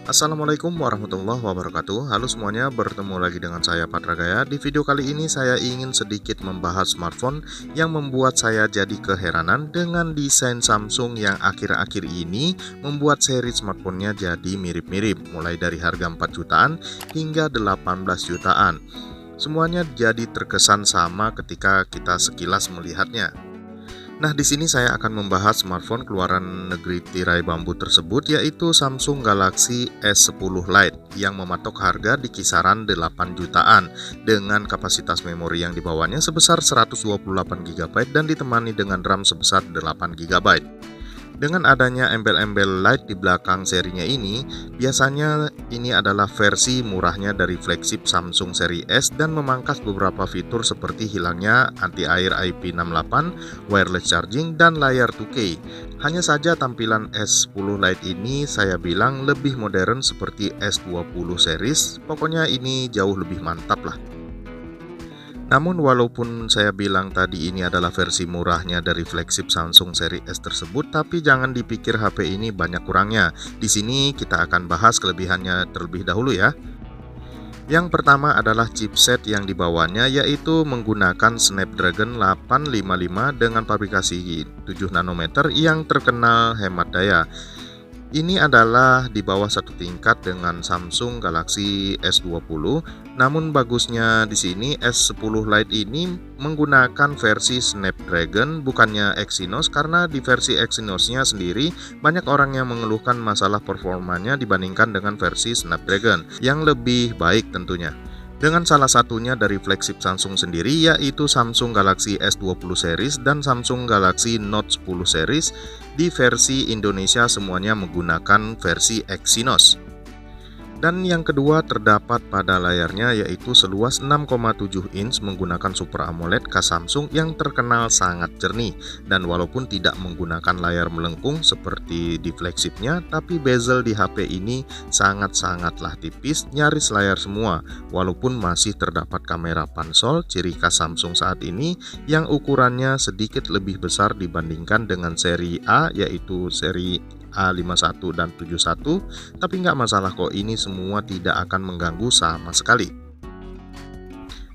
Assalamualaikum warahmatullahi wabarakatuh. Halo semuanya, bertemu lagi dengan saya Patra Gaya. Di video kali ini saya ingin sedikit membahas smartphone yang membuat saya jadi keheranan dengan desain Samsung yang akhir-akhir ini membuat seri smartphone-nya jadi mirip-mirip, mulai dari harga 4 jutaan hingga 18 jutaan. Semuanya jadi terkesan sama ketika kita sekilas melihatnya. Nah, di sini saya akan membahas smartphone keluaran negeri tirai bambu tersebut, yaitu Samsung Galaxy S10 Lite yang mematok harga di kisaran 8 jutaan dengan kapasitas memori yang dibawanya sebesar 128 GB dan ditemani dengan RAM sebesar 8 GB. Dengan adanya embel-embel light di belakang serinya ini, biasanya ini adalah versi murahnya dari flagship Samsung seri S dan memangkas beberapa fitur seperti hilangnya anti-air IP68, wireless charging, dan layar 2K. Hanya saja tampilan S10 Lite ini saya bilang lebih modern seperti S20 series, pokoknya ini jauh lebih mantap lah. Namun walaupun saya bilang tadi ini adalah versi murahnya dari flagship Samsung seri S tersebut, tapi jangan dipikir HP ini banyak kurangnya. Di sini kita akan bahas kelebihannya terlebih dahulu ya. Yang pertama adalah chipset yang dibawanya, yaitu menggunakan Snapdragon 855 dengan fabrikasi 7 nanometer yang terkenal hemat daya. Ini adalah di bawah satu tingkat dengan Samsung Galaxy S20. Namun bagusnya di sini S10 Lite ini menggunakan versi Snapdragon bukannya Exynos, karena di versi Exynosnya sendiri banyak orang yang mengeluhkan masalah performanya dibandingkan dengan versi Snapdragon yang lebih baik tentunya. Dengan salah satunya dari flagship Samsung sendiri, yaitu Samsung Galaxy S20 series dan Samsung Galaxy Note 10 series. Di versi Indonesia semuanya menggunakan versi Exynos. Dan yang kedua terdapat pada layarnya, yaitu seluas 6,7 inch menggunakan Super AMOLED khas Samsung yang terkenal sangat jernih. Dan walaupun tidak menggunakan layar melengkung seperti di flagshipnya, tapi bezel di HP ini sangat-sangatlah tipis, nyaris layar semua. Walaupun masih terdapat kamera pansol ciri khas Samsung saat ini yang ukurannya sedikit lebih besar dibandingkan dengan seri A, yaitu seri A51 dan 71, tapi nggak masalah kok, ini semua tidak akan mengganggu sama sekali.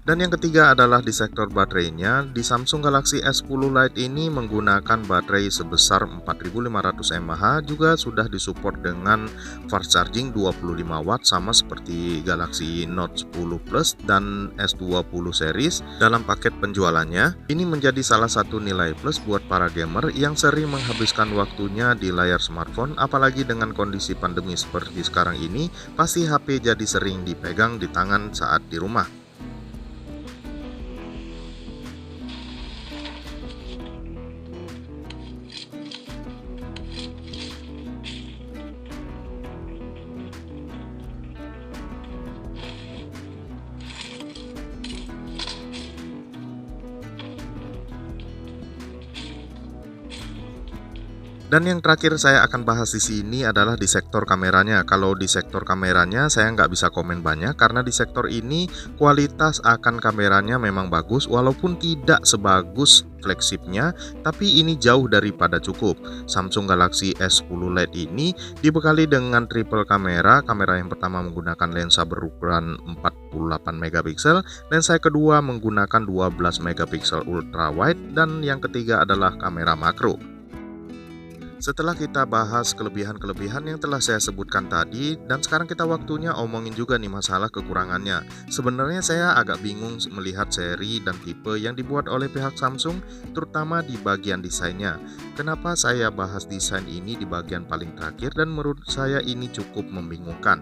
Dan yang ketiga adalah di sektor baterainya. Di Samsung Galaxy S10 Lite ini menggunakan baterai sebesar 4500 mAh, juga sudah disupport dengan fast charging 25 watt sama seperti Galaxy Note 10 Plus dan S20 series dalam paket penjualannya. Ini menjadi salah satu nilai plus buat para gamer yang sering menghabiskan waktunya di layar smartphone, apalagi dengan kondisi pandemi seperti sekarang ini, pasti HP jadi sering dipegang di tangan saat di rumah. Dan yang terakhir saya akan bahas di sini adalah di sektor kameranya. Kalau di sektor kameranya saya nggak bisa komen banyak, karena di sektor ini kualitas akan kameranya memang bagus, walaupun tidak sebagus flagshipnya, tapi ini jauh daripada cukup. Samsung Galaxy S10 Lite ini dibekali dengan triple kamera. Kamera yang pertama menggunakan lensa berukuran 48 megapiksel, lensa kedua menggunakan 12 megapiksel ultra wide, dan yang ketiga adalah kamera makro. Setelah kita bahas kelebihan-kelebihan yang telah saya sebutkan tadi, dan sekarang kita waktunya omongin juga nih masalah kekurangannya. Sebenarnya saya agak bingung melihat seri dan tipe yang dibuat oleh pihak Samsung, terutama di bagian desainnya. Kenapa saya bahas desain ini di bagian paling terakhir, dan menurut saya ini cukup membingungkan.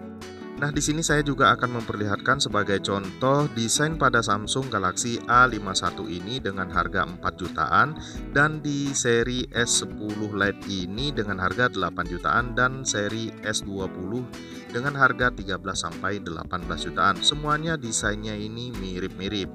Nah, di sini saya juga akan memperlihatkan sebagai contoh desain pada Samsung Galaxy A51 ini dengan harga 4 jutaan, dan di seri S10 Lite ini dengan harga 8 jutaan, dan seri S20 dengan harga 13 sampai 18 jutaan. Semuanya desainnya ini mirip-mirip.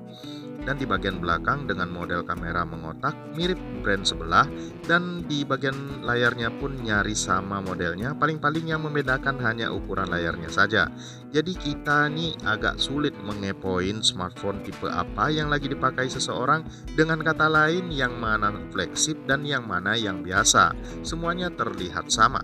Dan di bagian belakang dengan model kamera mengotak mirip brand sebelah, dan di bagian layarnya pun nyaris sama modelnya. Paling-paling yang membedakan hanya ukuran layarnya saja. Jadi kita nih agak sulit mengepoin smartphone tipe apa yang lagi dipakai seseorang, dengan kata lain yang mana flagship dan yang mana yang biasa. Semuanya terlihat sama.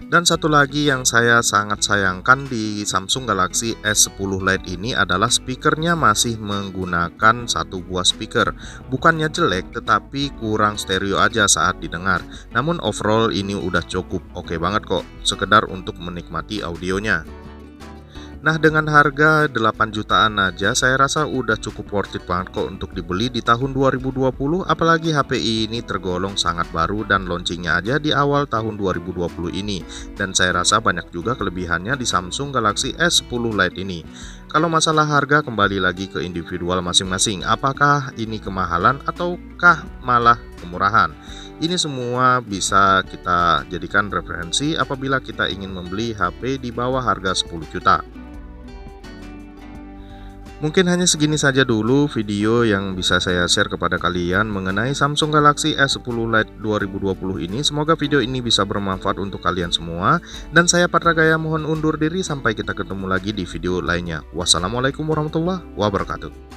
Dan satu lagi yang saya sangat sayangkan di Samsung Galaxy S10 Lite ini adalah speakernya masih menggunakan satu buah speaker. Bukannya jelek, tetapi kurang stereo aja saat didengar. Namun overall ini udah cukup oke banget kok, sekedar untuk menikmati audionya. Nah, dengan harga 8 jutaan aja saya rasa udah cukup worth it banget kok untuk dibeli di tahun 2020, apalagi HP ini tergolong sangat baru dan launchingnya aja di awal tahun 2020 ini. Dan saya rasa banyak juga kelebihannya di Samsung Galaxy S10 Lite ini. Kalau masalah harga kembali lagi ke individual masing-masing, apakah ini kemahalan ataukah malah kemurahan? Ini semua bisa kita jadikan referensi apabila kita ingin membeli HP di bawah harga 10 juta. Mungkin hanya segini saja dulu video yang bisa saya share kepada kalian mengenai Samsung Galaxy S10 Lite 2020 ini. Semoga video ini bisa bermanfaat untuk kalian semua. Dan saya Patra Gaya mohon undur diri, sampai kita ketemu lagi di video lainnya. Wassalamualaikum warahmatullahi wabarakatuh.